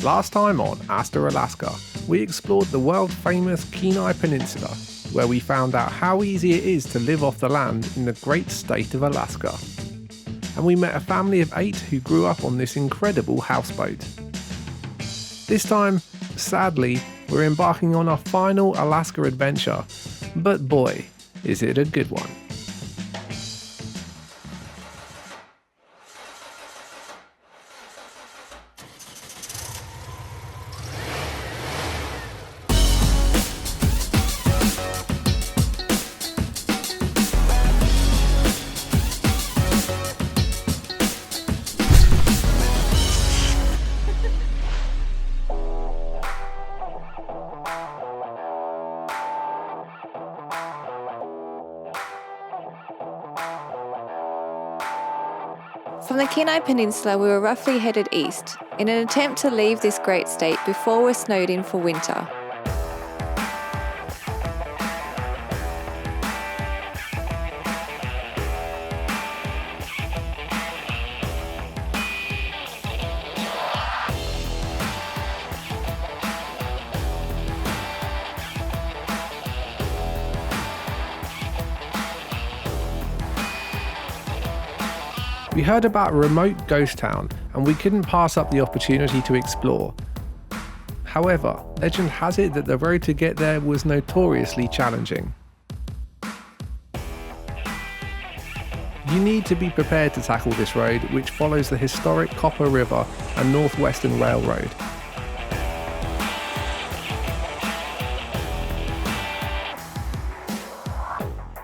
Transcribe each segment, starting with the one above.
Last time on Hasta, Alaska, we explored the world-famous Kenai Peninsula, where we found out how easy it is to live off the land in the great state of Alaska. And we met a family of 8 who grew up on this incredible houseboat. This time, sadly, we're embarking on our final Alaska adventure, but boy, is it a good one. From the Kenai Peninsula, we were roughly headed east, in an attempt to leave this great state before we're snowed in for winter. We heard about a remote ghost town and we couldn't pass up the opportunity to explore. However, legend has it that the road to get there was notoriously challenging. You need to be prepared to tackle this road, which follows the historic Copper River and Northwestern Railroad.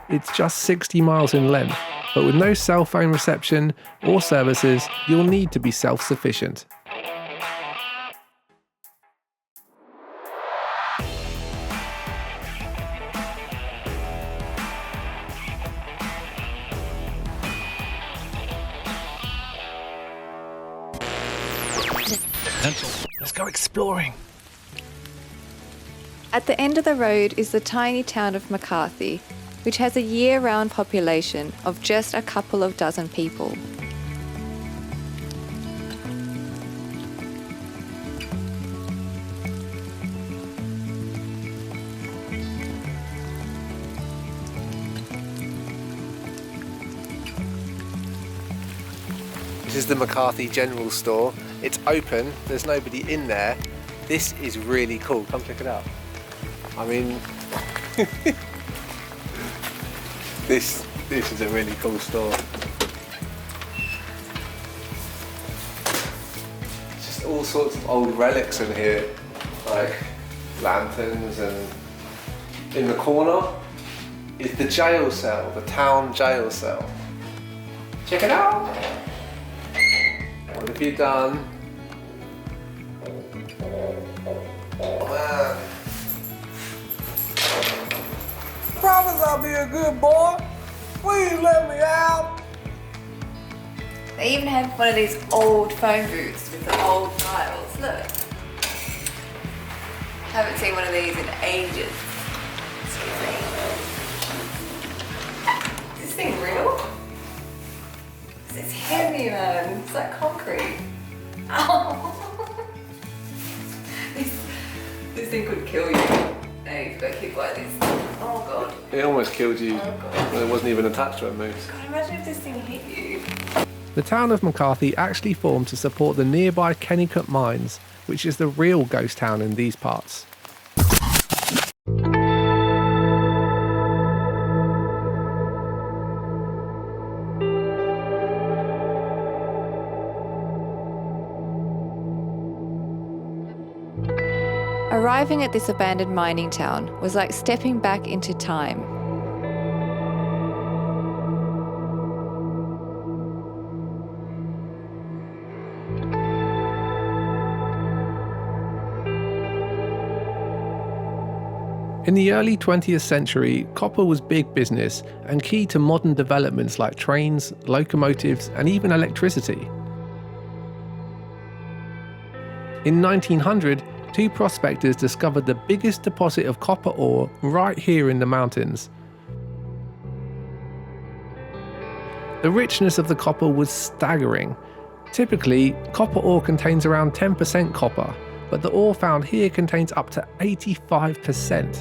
It's just 60 miles in length, but with no cell phone reception or services, you'll need to be self-sufficient. Let's go exploring. At the end of the road is the tiny town of McCarthy, which has a year-round population of just a couple of dozen people. This is the McCarthy General Store. It's open, there's nobody in there. This is really cool, come check it out. I mean, This is a really cool store. It's just all sorts of old relics in here, like lanterns, and in the corner is the jail cell, the town jail cell. Check it out! What have you done? Oh man. Promise I'll be a good boy. Please let me out. They even have one of these old phone booths with the old dials. Look. Haven't seen one of these in ages. Excuse me. Is this thing real? It's heavy, man. It's like concrete. Oh. This thing could kill you. Hey, you've got hit by this. Oh god. It almost killed you. Oh god. When it wasn't even attached to a moose. God, imagine if this thing hit you. The town of McCarthy actually formed to support the nearby Kennecott Mines, which is the real ghost town in these parts. Arriving at this abandoned mining town was like stepping back into time. In the early 20th century, copper was big business and key to modern developments like trains, locomotives, and even electricity. In 1900, 2 prospectors discovered the biggest deposit of copper ore right here in the mountains. The richness of the copper was staggering. Typically, copper ore contains around 10% copper, but the ore found here contains up to 85%.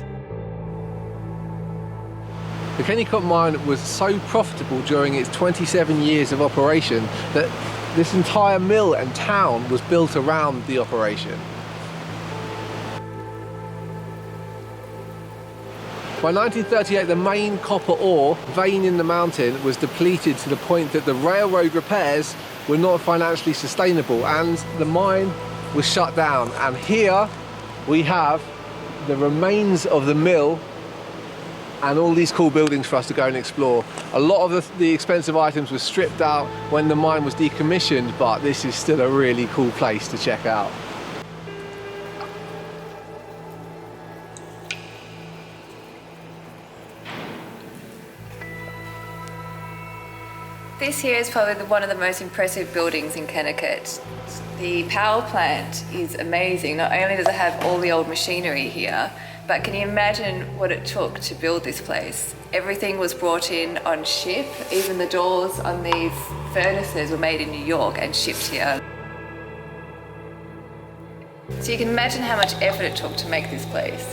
The Kennecott mine was so profitable during its 27 years of operation that this entire mill and town was built around the operation. By 1938, the main copper ore vein in the mountain was depleted to the point that the railroad repairs were not financially sustainable and the mine was shut down. And here we have the remains of the mill and all these cool buildings for us to go and explore. A lot of the expensive items were stripped out when the mine was decommissioned, but this is still a really cool place to check out. This here is probably one of the most impressive buildings in Kennecott. The power plant is amazing. Not only does it have all the old machinery here, but can you imagine what it took to build this place? Everything was brought in on ship. Even the doors on these furnaces were made in New York and shipped here. So you can imagine how much effort it took to make this place.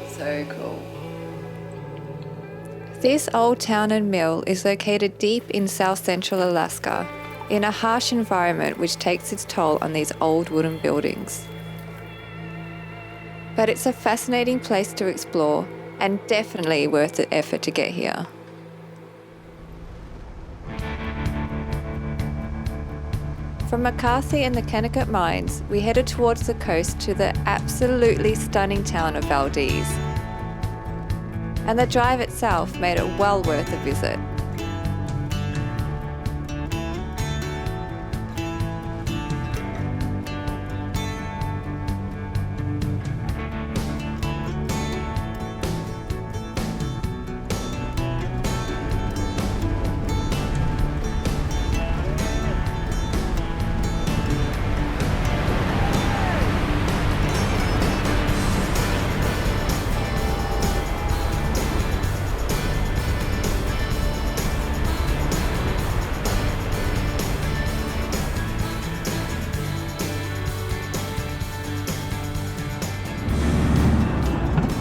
So cool. This old town and mill is located deep in south central Alaska, in a harsh environment which takes its toll on these old wooden buildings. But it's a fascinating place to explore and definitely worth the effort to get here. From McCarthy and the Kennecott Mines, we headed towards the coast to the absolutely stunning town of Valdez. And the drive itself made it well worth a visit.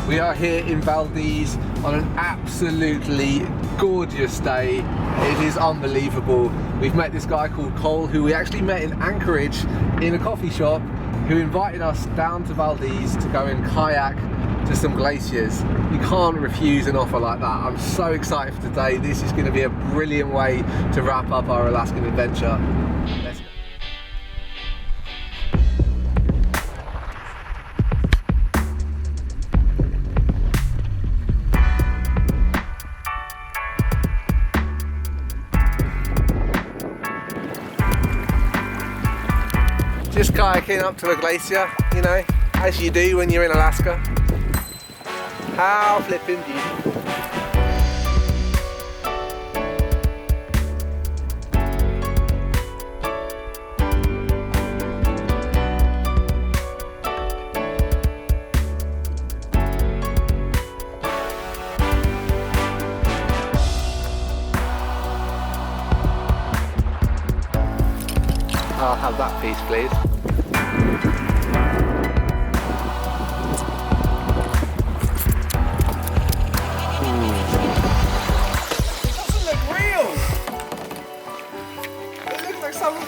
We are here in Valdez on an absolutely gorgeous day. It is unbelievable. We've met this guy called Cole, who we actually met in Anchorage in a coffee shop, who invited us down to Valdez to go and kayak to some glaciers. You can't refuse an offer like that. I'm so excited for today. This is going to be a brilliant way to wrap up our Alaskan adventure. Let's go. Just kayaking up to a glacier, you know, as you do when you're in Alaska. How flipping beautiful. I'll have that piece, please.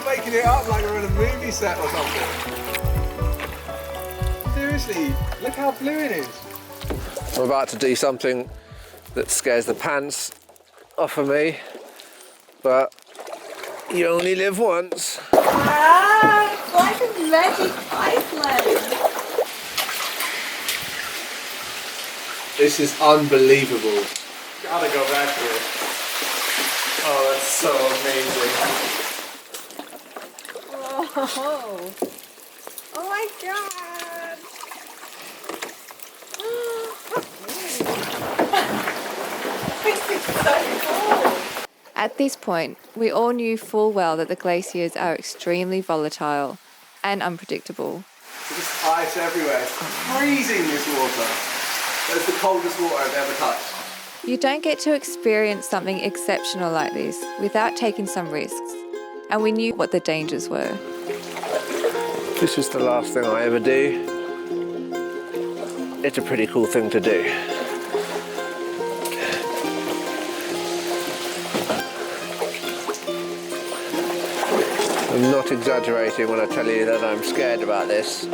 Making it up like we're in a movie set or something. Seriously, look how blue it is. I'm about to do something that scares the pants off of me, but you only live once. Ah, it's like a magic Iceland. This is unbelievable. Gotta go back here. Oh, that's so amazing. Oh, oh my god! This is so cool! At this point, we all knew full well that the glaciers are extremely volatile and unpredictable. There's ice everywhere. It's freezing, this water. That's the coldest water I've ever touched. You don't get to experience something exceptional like this without taking some risks, and we knew what the dangers were. This is the last thing I ever do. It's a pretty cool thing to do. I'm not exaggerating when I tell you that I'm scared about this.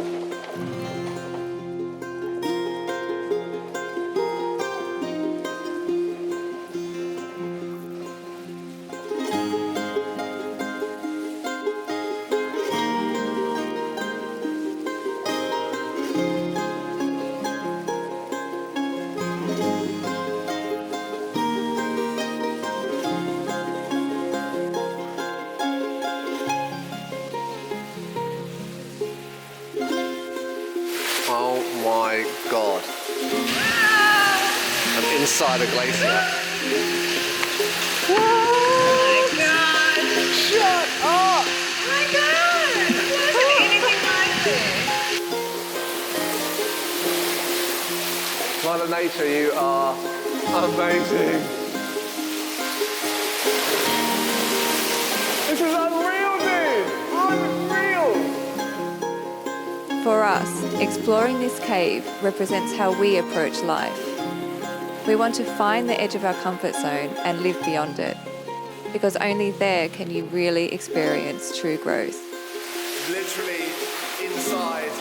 Oh my god. I'm inside a glacier. Oh my god! Shut up! Oh my god! There wasn't anything like this. Mother Nature, you are amazing. This is unreal, dude! Unreal! For us, exploring this cave represents how we approach life. We want to find the edge of our comfort zone and live beyond it, because only there can you really experience true growth. Literally inside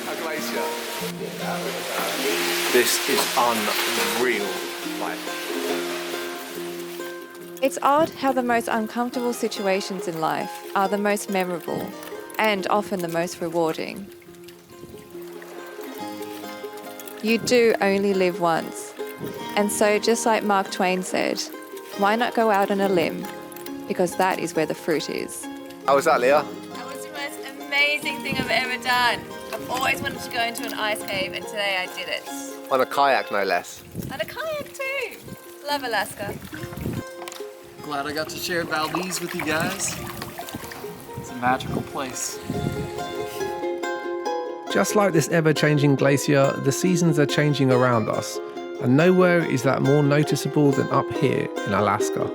a glacier. This is unreal. It's odd how the most uncomfortable situations in life are the most memorable and often the most rewarding. You do only live once. And so, just like Mark Twain said, why not go out on a limb? Because that is where the fruit is. How was that, Leah? That was the most amazing thing I've ever done. I've always wanted to go into an ice cave, and today I did it. On a kayak, no less. And a kayak too. Love Alaska. Glad I got to share Valdez with you guys. It's a magical place. Just like this ever-changing glacier, the seasons are changing around us, and nowhere is that more noticeable than up here in Alaska.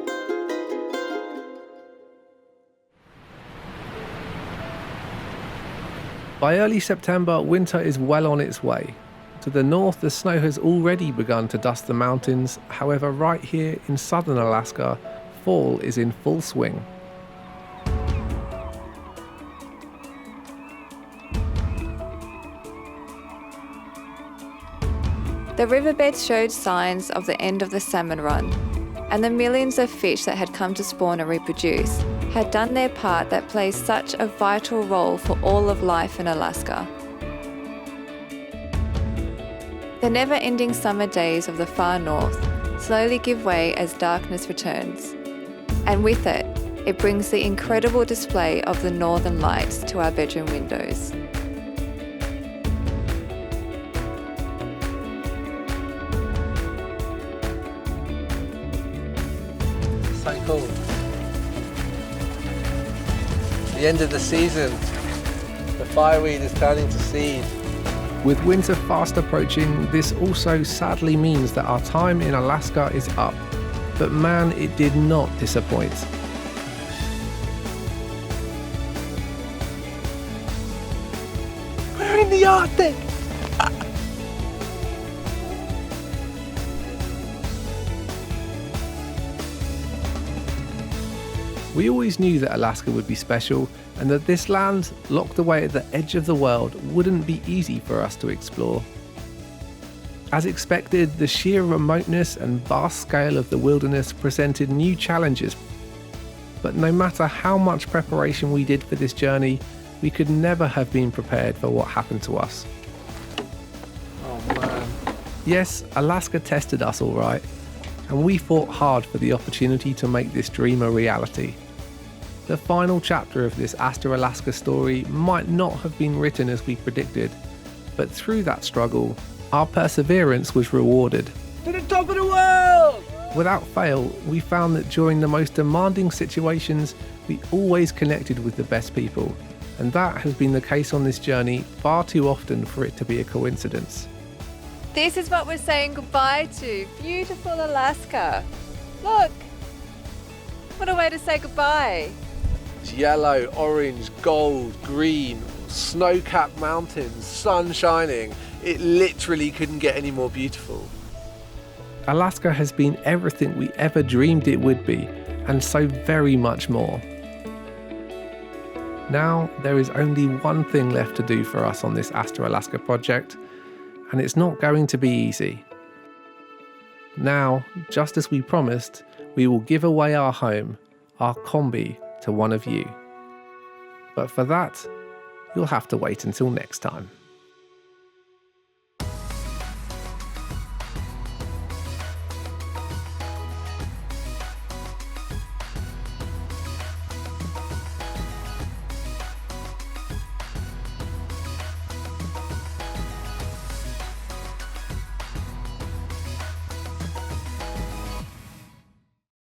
By early September, winter is well on its way. To the north, the snow has already begun to dust the mountains. However, right here in southern Alaska, fall is in full swing. The riverbeds showed signs of the end of the salmon run, and the millions of fish that had come to spawn and reproduce had done their part that plays such a vital role for all of life in Alaska. The never-ending summer days of the far north slowly give way as darkness returns, and with it, it brings the incredible display of the northern lights to our bedroom windows. So cool. The end of the season. The fireweed is turning to seed. With winter fast approaching, this also sadly means that our time in Alaska is up. But man, it did not disappoint. We're in the Arctic! We always knew that Alaska would be special, and that this land, locked away at the edge of the world, wouldn't be easy for us to explore. As expected, the sheer remoteness and vast scale of the wilderness presented new challenges. But no matter how much preparation we did for this journey, we could never have been prepared for what happened to us. Oh man. Yes, Alaska tested us all right, and we fought hard for the opportunity to make this dream a reality. The final chapter of this Hasta Alaska story might not have been written as we predicted, but through that struggle, our perseverance was rewarded. To the top of the world! Without fail, we found that during the most demanding situations, we always connected with the best people, and that has been the case on this journey far too often for it to be a coincidence. This is what we're saying goodbye to. Beautiful Alaska. Look. What a way to say goodbye. It's yellow, orange, gold, green, snow-capped mountains, sun shining. It literally couldn't get any more beautiful. Alaska has been everything we ever dreamed it would be, and so very much more. Now there is only one thing left to do for us on this Hasta Alaska project, and it's not going to be easy. Now, just as we promised, we will give away our home, our Kombi, to one of you. But for that, you'll have to wait until next time.